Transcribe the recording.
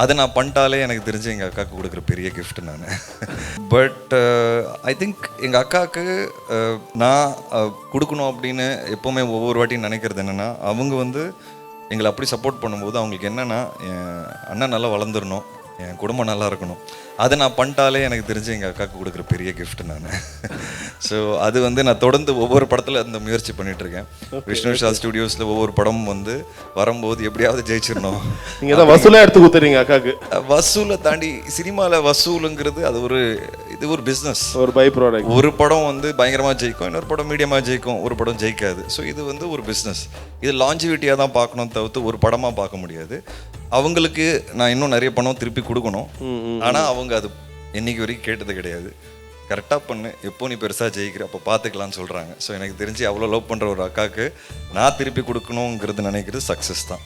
அதை நான் பண்ணிட்டாலே எனக்கு தெரிஞ்சு எங்கள் அக்காவுக்கு கொடுக்குற பெரிய கிஃப்ட் நான். பட் ஐ திங்க் எங்கள் அக்காவுக்கு நான் கொடுக்கணும் அப்படின்னு எப்போவுமே ஒவ்வொரு வாட்டியும் நினைக்கிறது என்னென்னா, அவங்க வந்து எங்களை அப்படி சப்போர்ட் பண்ணும்போது அவங்களுக்கு என்னென்னா, என் அண்ணன் நல்லா வளர்ந்துடணும், என் குடும்பம் நல்லா இருக்கணும், அதை நான் பண்ணிட்டாலே எனக்கு தெரிஞ்சு எங்கள் அக்காவுக்கு கொடுக்குற பெரிய கிஃப்ட் நான். ஸோ அது வந்து நான் தொடர்ந்து ஒவ்வொரு படத்தில் அந்த முயற்சி பண்ணிகிட்ருக்கேன். விஷ்ணு விஷால் ஸ்டுடியோஸில் ஒவ்வொரு படமும் வந்து வரும்போது எப்படியாவது ஜெயிச்சிடணும். நீங்கள் தான் வசூலாக எடுத்து கொடுத்துறீங்க அக்காவுக்கு. வசூலை தாண்டி சினிமாவில் வசூலுங்கிறது அது இது ஒரு பிஸ்னஸ், ஒரு பை ப்ராடக்ட். ஒரு படம் வந்து பயங்கரமாக ஜெயிக்கும், இன்னொரு படம் மீடியமாக ஜெயிக்கும், ஒரு படம் ஜெயிக்காது. ஸோ இது வந்து ஒரு பிஸ்னஸ். இது லாஞ்சிவிட்டியாக தான் பார்க்கணும் தவிர்த்து ஒரு படமாக பார்க்க முடியாது. அவங்களுக்கு நான் இன்னும் நிறைய பணம் திருப்பி கொடுக்கணும். ஆனால் அவங்க அது என்னைக்கு வரைக்கும் கேட்டது கிடையாது. கரெக்டாக பண்ணு, எப்போ நீ பெருசாக ஜெயிக்கிற அப்போ பார்த்துக்கலான்னு சொல்கிறாங்க. ஸோ எனக்கு தெரிஞ்சு அவ்வளோ லவ் பண்ணுற ஒரு அக்காவுக்கு நான் திருப்பி கொடுக்கணுங்கிறது நினைக்கிறது சக்ஸஸ் தான்.